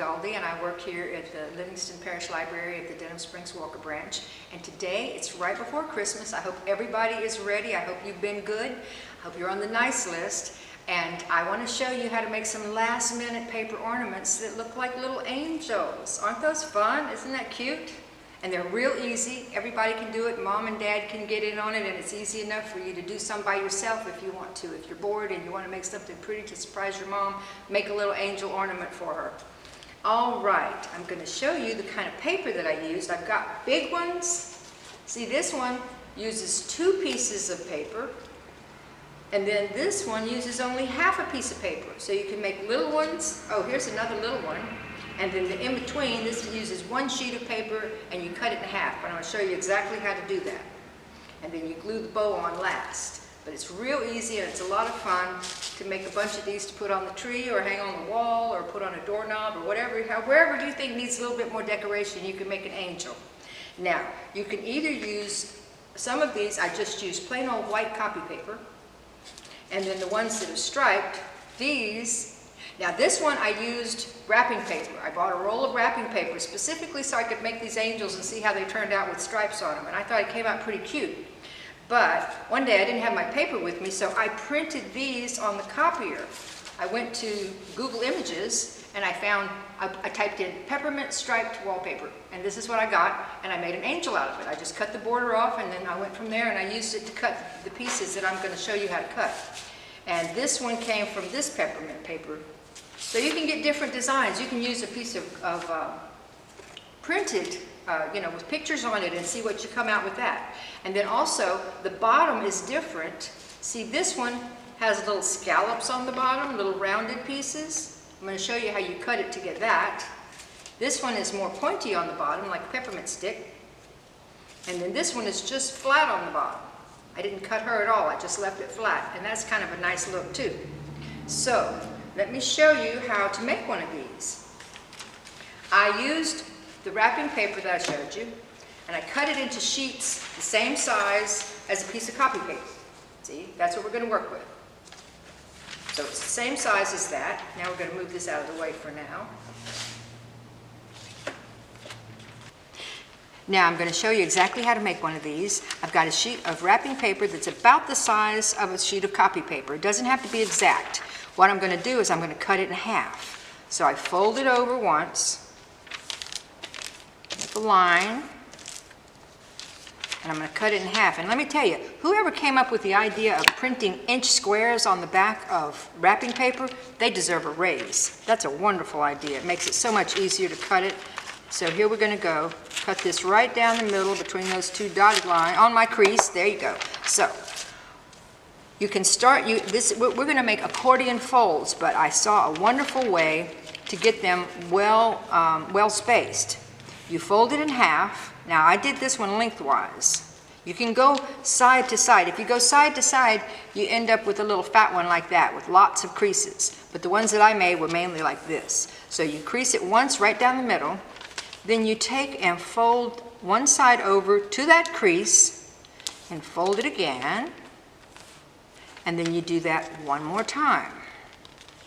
Daldy, and I work here at the Livingston Parish Library at the Denham Springs Walker Branch. And today, it's right before Christmas. I hope everybody is ready. I hope you've been good. I hope you're on the nice list. And I want to show you how to make some last-minute paper ornaments that look like little angels. Aren't those fun? Isn't that cute? And they're real easy. Everybody can do it. Mom and Dad can get in on it, and it's easy enough for you to do some by yourself if you want to. If you're bored and you want to make something pretty to surprise your mom, make a little angel ornament for her. All right, I'm going to show you the kind of paper that I used. I've got big ones. See, this one uses 2 pieces of paper, and then this one uses only half a piece of paper. So you can make little ones. Oh, here's another little one. And then the in-between, this uses 1 sheet of paper and you cut it in half. But I'm going to show you exactly how to do that. And then you glue the bow on last. But it's real easy and it's a lot of fun to make a bunch of these to put on the tree or hang on the wall or put on a doorknob or whatever. Wherever you think needs a little bit more decoration, you can make an angel. Now, you can either use some of these. I just use plain old white copy paper. And then the ones that are striped, these. Now this one I used wrapping paper. I bought a roll of wrapping paper specifically so I could make these angels and see how they turned out with stripes on them. And I thought it came out pretty cute. But one day I didn't have my paper with me, so I printed these on the copier. I went to Google Images and I typed in peppermint striped wallpaper. And this is what I got, and I made an angel out of it. I just cut the border off and then I went from there and I used it to cut the pieces that I'm going to show you how to cut. And this one came from this peppermint paper. So you can get different designs. You can use a piece of printed, with pictures on it and see what you come out with that. And then also, the bottom is different. See, this one has little scallops on the bottom, little rounded pieces. I'm going to show you how you cut it to get that. This one is more pointy on the bottom, like a peppermint stick. And then this one is just flat on the bottom. I didn't cut her at all, I just left it flat. And that's kind of a nice look too. So, let me show you how to make one of these. I used the wrapping paper that I showed you, and I cut it into sheets the same size as a piece of copy paper. See, that's what we're going to work with. So it's the same size as that. Now we're going to move this out of the way for now. Now I'm going to show you exactly how to make one of these. I've got a sheet of wrapping paper that's about the size of a sheet of copy paper. It doesn't have to be exact. What I'm going to do is I'm going to cut it in half. So I fold it over once, make a line, and I'm going to cut it in half. And let me tell you, whoever came up with the idea of printing inch squares on the back of wrapping paper, they deserve a raise. That's a wonderful idea. It makes it so much easier to cut it. So here we're going to go, cut this right down the middle between those 2 dotted lines on my crease. There you go. So you can start, we're going to make accordion folds, but I saw a wonderful way to get them well spaced. You fold it in half. Now I did this one lengthwise. You can go side to side. If you go side to side, you end up with a little fat one like that with lots of creases. But the ones that I made were mainly like this. So you crease it once right down the middle. Then you take and fold one side over to that crease and fold it again. And then you do that one more time.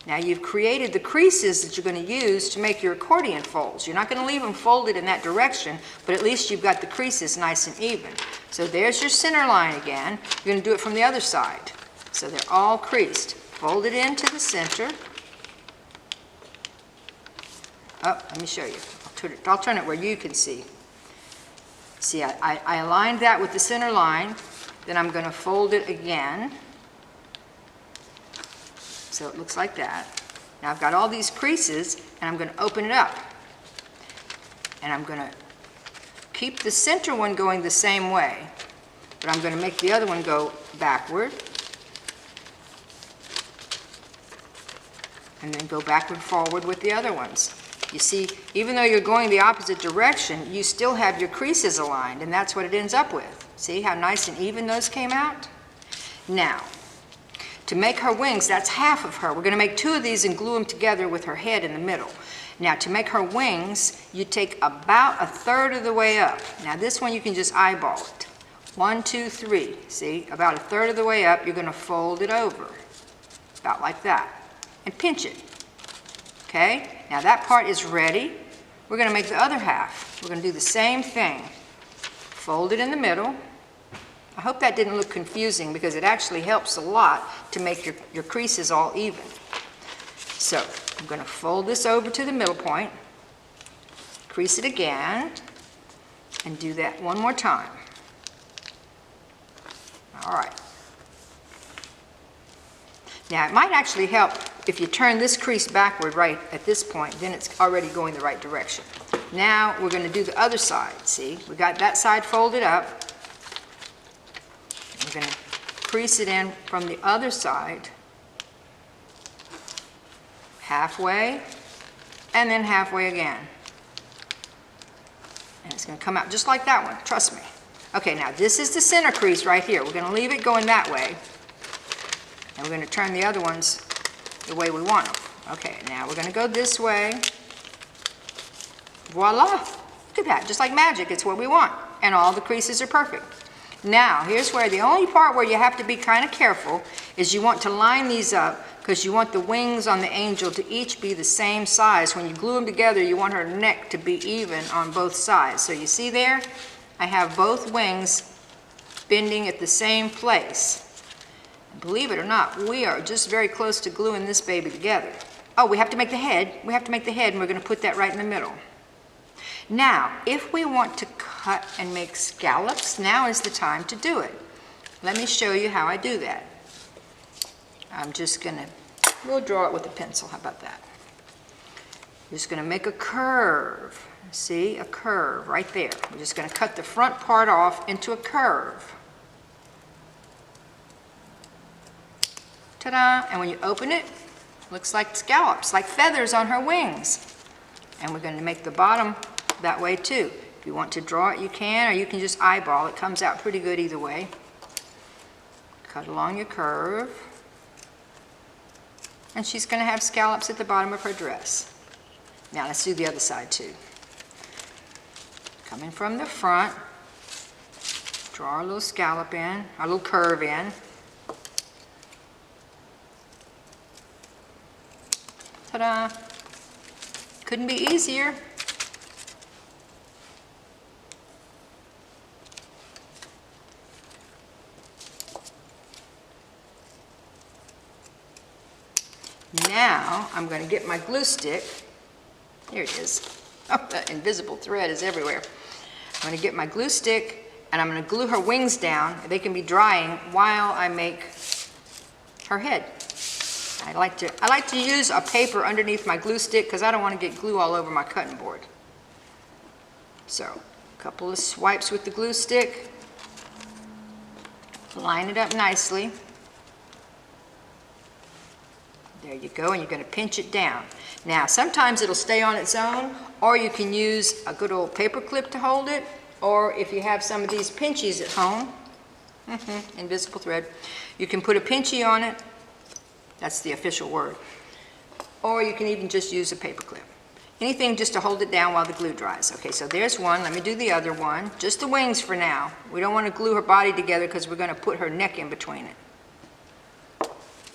Now you've created the creases that you're going to use to make your accordion folds. You're not going to leave them folded in that direction, but at least you've got the creases nice and even. So there's your center line again. You're going to do it from the other side. So they're all creased. Fold it into the center. Oh, let me show you. I'll turn it where you can see. See, I aligned that with the center line. Then I'm going to fold it again. So it looks like that. Now I've got all these creases, and I'm going to open it up. And I'm going to keep the center one going the same way, but I'm going to make the other one go backward. And then go backward forward with the other ones. You see, even though you're going the opposite direction, you still have your creases aligned, and that's what it ends up with. See how nice and even those came out? Now, to make her wings, that's half of her. We're going to make 2 of these and glue them together with her head in the middle. Now, to make her wings, you take about 1/3 of the way up. Now, this one you can just eyeball it. 1, 2, 3. See, about 1/3 of the way up, you're going to fold it over, about like that, and pinch it. Okay, now that part is ready. We're going to make the other half. We're going to do the same thing. Fold it in the middle. I hope that didn't look confusing because it actually helps a lot to make your creases all even. So I'm going to fold this over to the middle point, crease it again, and do that one more time. All right. Now it might actually help if you turn this crease backward right at this point, then it's already going the right direction. Now we're going to do the other side. See, we got that side folded up. We're going to crease it in from the other side, halfway, and then halfway again. And it's going to come out just like that one, trust me. Okay, now this is the center crease right here. We're going to leave it going that way. And we're going to turn the other ones the way we want them. Okay, now we're going to go this way. Voila! Look at that, just like magic, it's what we want. And all the creases are perfect. Now, here's where the only part where you have to be kind of careful is you want to line these up because you want the wings on the angel to each be the same size. When you glue them together, you want her neck to be even on both sides. So you see there? I have both wings bending at the same place. Believe it or not, we are just very close to gluing this baby together. Oh, we have to make the head. We have to make the head, and we're going to put that right in the middle. Now, if we want to cut and make scallops, now is the time to do it. Let me show you how I do that. I'm just going to, we'll draw it with a pencil. How about that? Just going to make a curve. See, a curve right there. We're just going to cut the front part off into a curve. Ta-da! And when you open it, it looks like scallops, like feathers on her wings. And we're going to make the bottom that way too. If you want to draw it, you can, or you can just eyeball. It comes out pretty good either way. Cut along your curve. And she's going to have scallops at the bottom of her dress. Now let's do the other side too. Coming from the front, draw our little scallop in, our little curve in. Ta-da! Couldn't be easier. Now I'm going to get my glue stick. Here it is. Oh, that invisible thread is everywhere. I'm going to get my glue stick and I'm going to glue her wings down. They can be drying while I make her head. I like to use a paper underneath my glue stick because I don't want to get glue all over my cutting board. So, a couple of swipes with the glue stick. Line it up nicely. There you go, and you're going to pinch it down. Now, sometimes it'll stay on its own, or you can use a good old paper clip to hold it, or if you have some of these pinchies at home, invisible thread, you can put a pinchie on it. That's the official word. Or you can even just use a paper clip. Anything just to hold it down while the glue dries. Okay, so there's one. Let me do the other one. Just the wings for now. We don't want to glue her body together because we're going to put her neck in between it.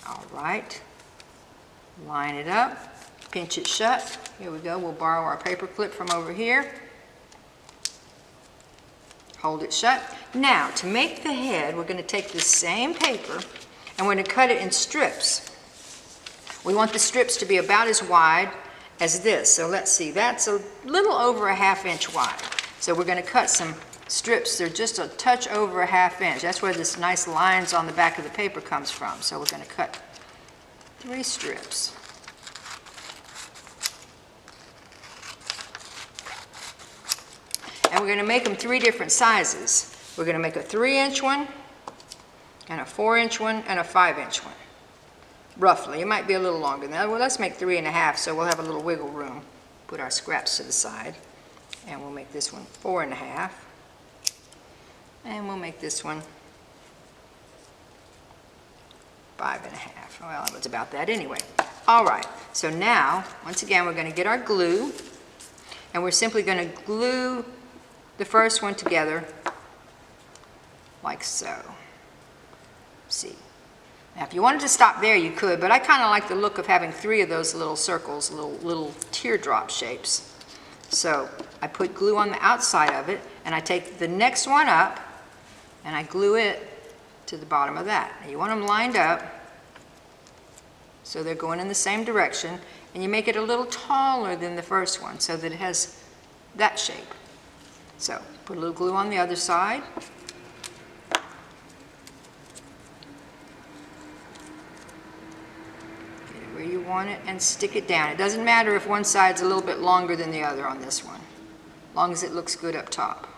All right. Line it up. Pinch it shut. Here we go. We'll borrow our paper clip from over here. Hold it shut. Now, to make the head, we're going to take the same paper and we're going to cut it in strips. We want the strips to be about as wide as this. So let's see, that's a little over a ½ inch wide. So we're going to cut some strips. They're just a touch over a ½ inch. That's where this nice lines on the back of the paper comes from. So we're going to cut 3 strips. And we're going to make them 3 different sizes. We're going to make a 3-inch one, and a 4-inch one, and a 5-inch one. Roughly. It might be a little longer than that. Well, let's make 3.5 so we'll have a little wiggle room. Put our scraps to the side. And we'll make this one 4.5. And we'll make this one 5.5. Well, it was about that anyway. All right. So now, once again, we're going to get our glue. And we're simply going to glue the first one together like so. See. Now, if you wanted to stop there, you could, but I kind of like the look of having 3 of those little circles, little teardrop shapes. So I put glue on the outside of it, and I take the next one up, and I glue it to the bottom of that. Now, you want them lined up so they're going in the same direction, and you make it a little taller than the first one so that it has that shape. So put a little glue on the other side. Get it where you want it and stick it down. It doesn't matter if one side's a little bit longer than the other on this one, as long as it looks good up top,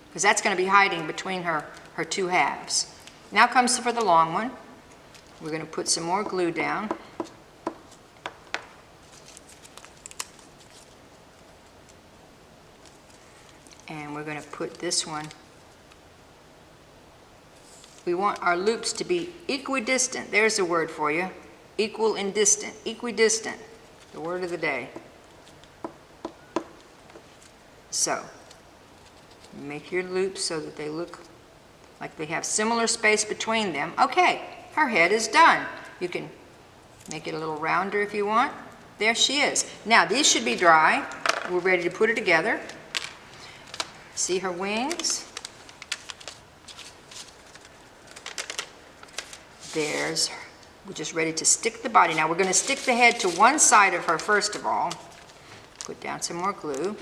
because that's going to be hiding between her 2 halves. Now comes for the long one. We're going to put some more glue down. And we're going to put this one. We want our loops to be equidistant. There's the word for you. Equal and distant. Equidistant. The word of the day. So, make your loops so that they look like they have similar space between them. Okay, her head is done. You can make it a little rounder if you want. There she is. Now, these should be dry. We're ready to put her together. See her wings? There's her. We're just ready to stick the body. Now we're going to stick the head to one side of her first of all. Put down some more glue.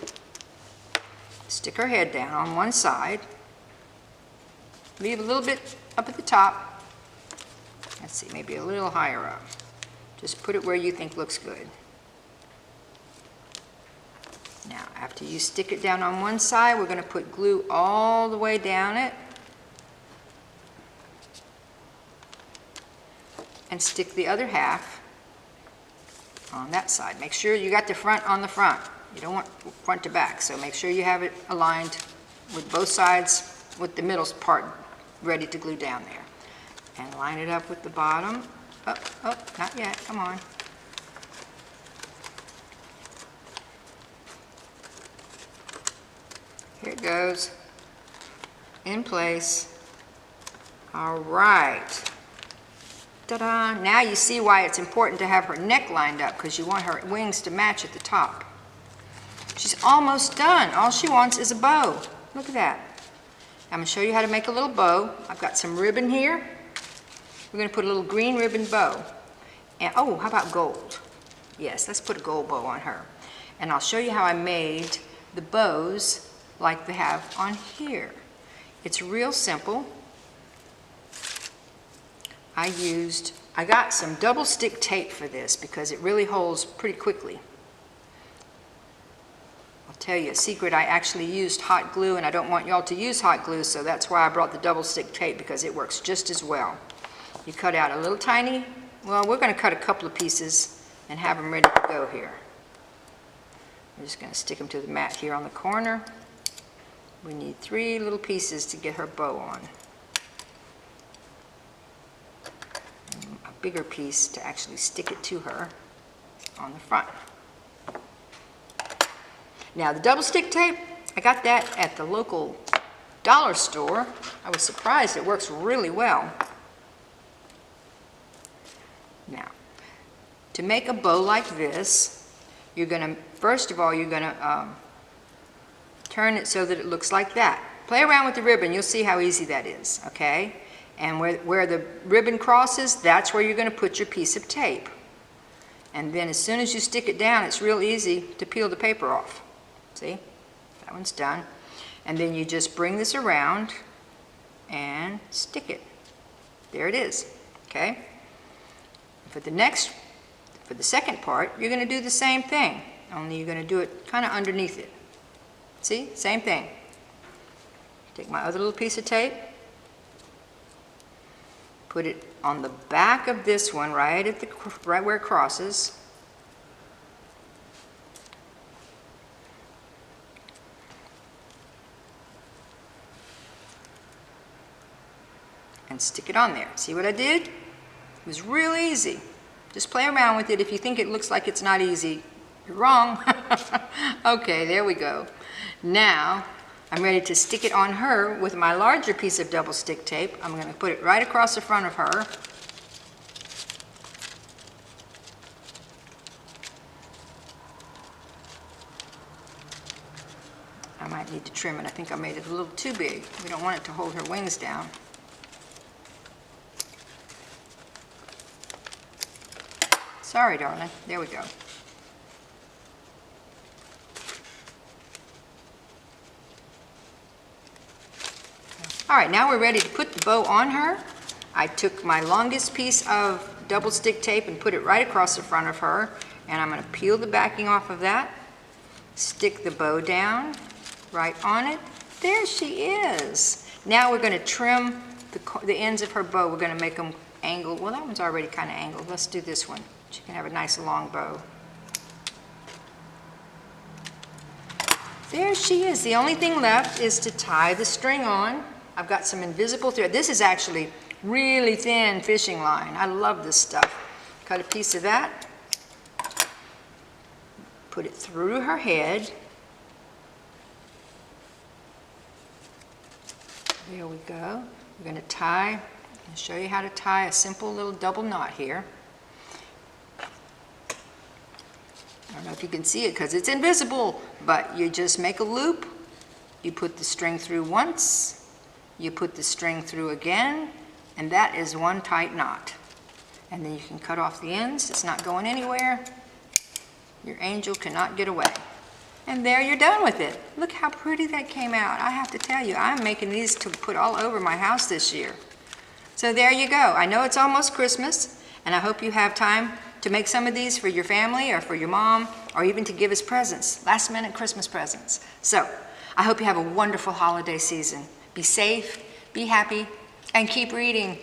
Stick her head down on one side. Leave a little bit up at the top. Let's see, maybe a little higher up. Just put it where you think looks good. Now, after you stick it down on one side, we're going to put glue all the way down it and stick the other half on that side. Make sure you got the front on the front. You don't want front to back, so make sure you have it aligned with both sides with the middle part ready to glue down there. And line it up with the bottom. Oh, not yet, come on. Here it goes, in place. All right. Ta-da! Now you see why it's important to have her neck lined up, because you want her wings to match at the top. She's almost done. All she wants is a bow. Look at that. I'm going to show you how to make a little bow. I've got some ribbon here. We're going to put a little green ribbon bow. And oh, how about gold? Yes, let's put a gold bow on her. And I'll show you how I made the bows like they have on here. It's real simple. I got some double stick tape for this because it really holds pretty quickly. I'll tell you a secret, I actually used hot glue, and I don't want y'all to use hot glue, so that's why I brought the double stick tape, because it works just as well. You cut out a little tiny, well, we're going to cut a couple of pieces and have them ready to go here. I'm just going to stick them to the mat here on the corner. We need 3 little pieces to get her bow on. And a bigger piece to actually stick it to her on the front. Now the double stick tape, I got that at the local dollar store. I was surprised, it works really well. Now, to make a bow like this, you're going to, first of all, you're going to turn it so that it looks like that. Play around with the ribbon, you'll see how easy that is, okay? And where the ribbon crosses, that's where you're going to put your piece of tape. And then as soon as you stick it down, it's real easy to peel the paper off. See? That one's done. And then you just bring this around and stick it. There it is, okay? For the second part, you're going to do the same thing, only you're going to do it kind of underneath it. See? Same thing. Take my other little piece of tape, put it on the back of this one, right where it crosses. And stick it on there. See what I did? It was real easy. Just play around with it. If you think it looks like it's not easy, you're wrong. Okay, there we go. Now, I'm ready to stick it on her with my larger piece of double stick tape. I'm going to put it right across the front of her. might need to trim it. I think I made it a little too big. We don't want it to hold her wings down. Sorry, darling. There we go. All right, now we're ready to put the bow on her. I took my longest piece of double stick tape and put it right across the front of her, and I'm going to peel the backing off of that, stick the bow down right on it. There she is. Now we're going to trim the ends of her bow. We're going to make them angled. Well, that one's already kind of angled. Let's do this one. She can have a nice long bow. There she is. The only thing left is to tie the string on. I've got some invisible thread. This is actually really thin fishing line. I love this stuff. Cut a piece of that. Put it through her head. There we go. We're going to tie. I'm going to show you how to tie a simple little double knot here. I don't know if you can see it because it's invisible, but you just make a loop. You put the string through once. You put the string through again, and that is one tight knot. And then you can cut off the ends. It's not going anywhere. Your angel cannot get away. And there you're done with it. Look how pretty that came out. I have to tell you, I'm making these to put all over my house this year. So there you go. I know it's almost Christmas, and I hope you have time to make some of these for your family or for your mom, or even to give as presents, last minute Christmas presents. So I hope you have a wonderful holiday season. Be safe, be happy, and keep reading.